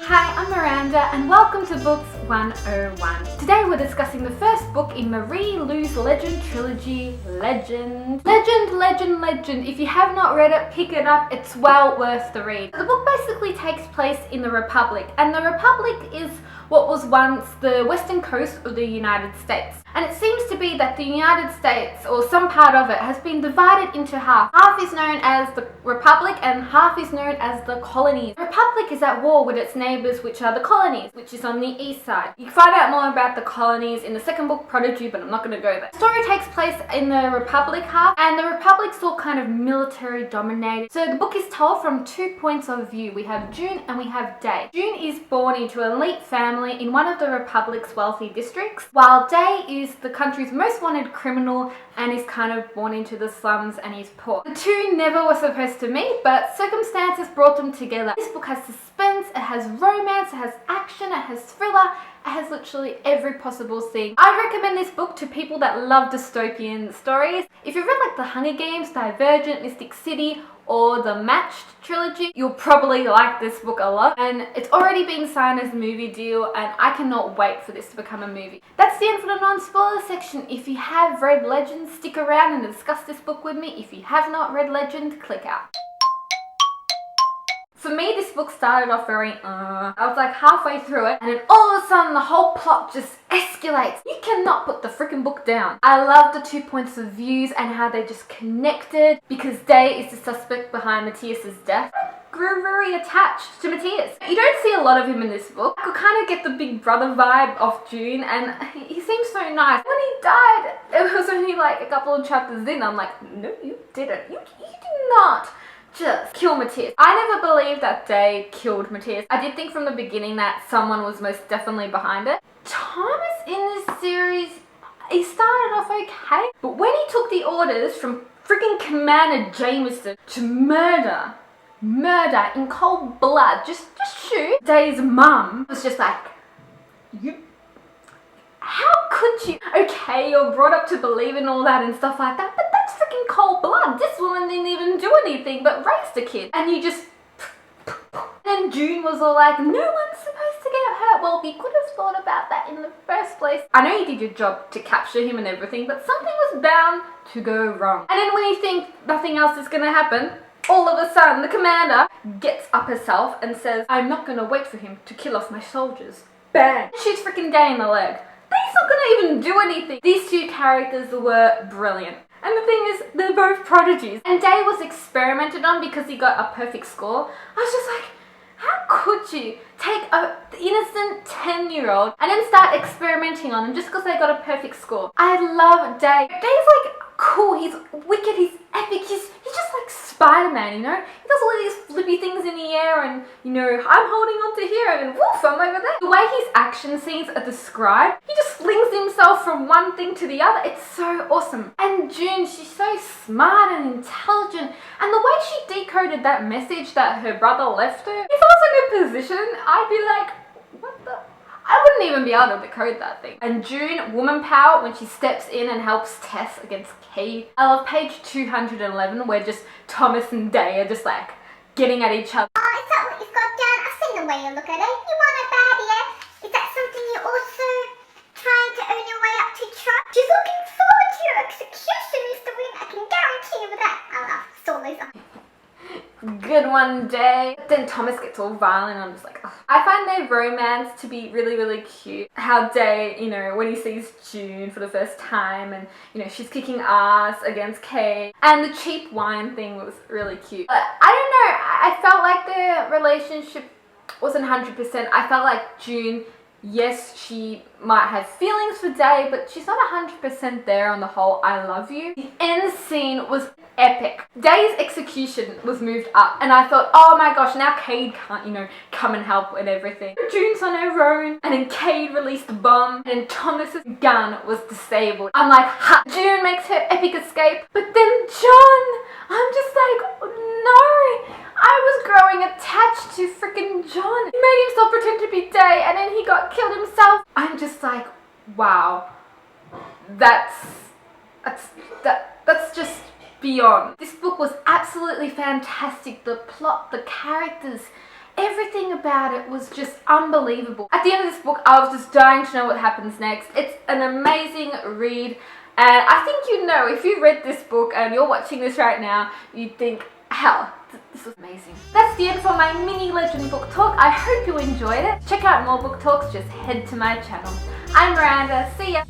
Hi, I'm Miranda and welcome to Books 101. Today we're discussing the first book in Marie Lu's Legend trilogy, Legend. If you have not read it, pick it up, it's well worth the read. The book basically takes place in the Republic, and the Republic is what was once the western coast of the United States. And it seems to be that the United States, or some part of it, has been divided into half. Half is known as the Republic and half is known as the colonies. The Republic is at war with its neighbours, which are the colonies, which is on the east side. You can find out more about the colonies in the second book, Prodigy, but I'm not going to go there. The story takes place in the Republic half, and the Republic's all kind of military dominated. So the book is told from two points of view. We have June and we have Day. June is born into an elite family in one of the Republic's wealthy districts, while Day is the country's most wanted criminal and is kind of born into the slums and he's poor. The two never were supposed to meet, but circumstances brought them together. This book has suspense, it has romance, it has action, it has thriller, it has literally every possible thing. I recommend this book to people that love dystopian stories. If you've read like The Hunger Games, Divergent, Mystic City, or the Matched trilogy, you'll probably like this book a lot. And it's already been signed as a movie deal and I cannot wait for this to become a movie. That's the end for the non-spoiler section. If you have read Legend, stick around and discuss this book with me. If you have not read Legend, click out. For me, this book started off very, I was like halfway through it, and then all of a sudden the whole plot just escalates. You cannot put the freaking book down. I love the 2 points of views and how they just connected, because Day is the suspect behind Matthias's death. Grew very attached to Matthias. You don't see a lot of him in this book. I could kind of get the big brother vibe of June, and he seems so nice. When he died, it was only like a couple of chapters in. I'm like, no, you didn't. You did not just kill Matthias. I never believed that Day killed Matthias. I did think from the beginning that someone was most definitely behind it. Thomas in this series, he started off okay, but when he took the orders from freaking Commander Jameson to murder in cold blood, just shoot Day's mum, was just like, how could you? Okay, you're brought up to believe in all that and stuff like that, but that's freaking cold blood. This woman didn't even do anything but raised a kid. And you just... And June was all like, no one's supposed to get hurt. Well, we could have thought about that in the first place. I know you did your job to capture him and everything, but something was bound to go wrong. And then when you think nothing else is going to happen, all of a sudden the commander gets up herself and says, I'm not going to wait for him to kill off my soldiers. Bang! Shoots freaking Day in the leg. He's not going to even do anything. These two characters were brilliant. And the thing is, they're both prodigies. And Day was experimented on because he got a perfect score. I was just like, how could you take an innocent 10-year-old and then start experimenting on them just because they got a perfect score? I love Day. Day's like cool, he's wicked, he's epic, he's just like Spider-Man, you know? He does all of these flippy things in the air and, you know, I'm holding on to here and woof, I'm over there. The way his action scenes are described, he just slings himself from one thing to the other. It's so awesome. And June, she's so smart and intelligent, and the way she decoded that message that her brother left her, if I was in her position, I'd be like, what the... I wouldn't even be able to decode that thing. And June, woman power, when she steps in and helps Tess against Cade. I love page 211 where just Thomas and Day are just like getting at each other. Oh, is that what you've got down? I've seen the way you look at it. You want a bad, yeah? Is that something you're also trying to earn your way up to try? She's looking forward to your execution, Mr. Wing. I can guarantee you that. I love Solis. Good one, Day. But then Thomas gets all violent and I'm just like, ugh. I find their romance to be really, really cute. How Day, you know, when he sees June for the first time and, you know, she's kicking ass against Cade. And the cheap wine thing was really cute. But I don't know, I felt like their relationship wasn't 100%. I felt like June, yes, she might have feelings for Day, but she's not 100% there on the whole I love you. The end scene was epic. Day's execution was moved up and I thought, oh my gosh, now Cade can't, you know, come and help and everything. June's on her own and then Cade released the bomb and Thomas's gun was disabled. I'm like, ha! June makes her epic escape, but then John, I'm just like, no! I was growing attached to freaking John. He made himself pretend to be Day and then he got killed himself. I'm just like, wow. That's just beyond. This book was absolutely fantastic. The plot, the characters, everything about it was just unbelievable. At the end of this book, I was just dying to know what happens next. It's an amazing read, and I think you know, if you read this book and you're watching this right now, you'd think, hell, this was amazing. That's the end for my mini legend book talk. I hope you enjoyed it. Check out more book talks, just head to my channel. I'm Miranda, see ya!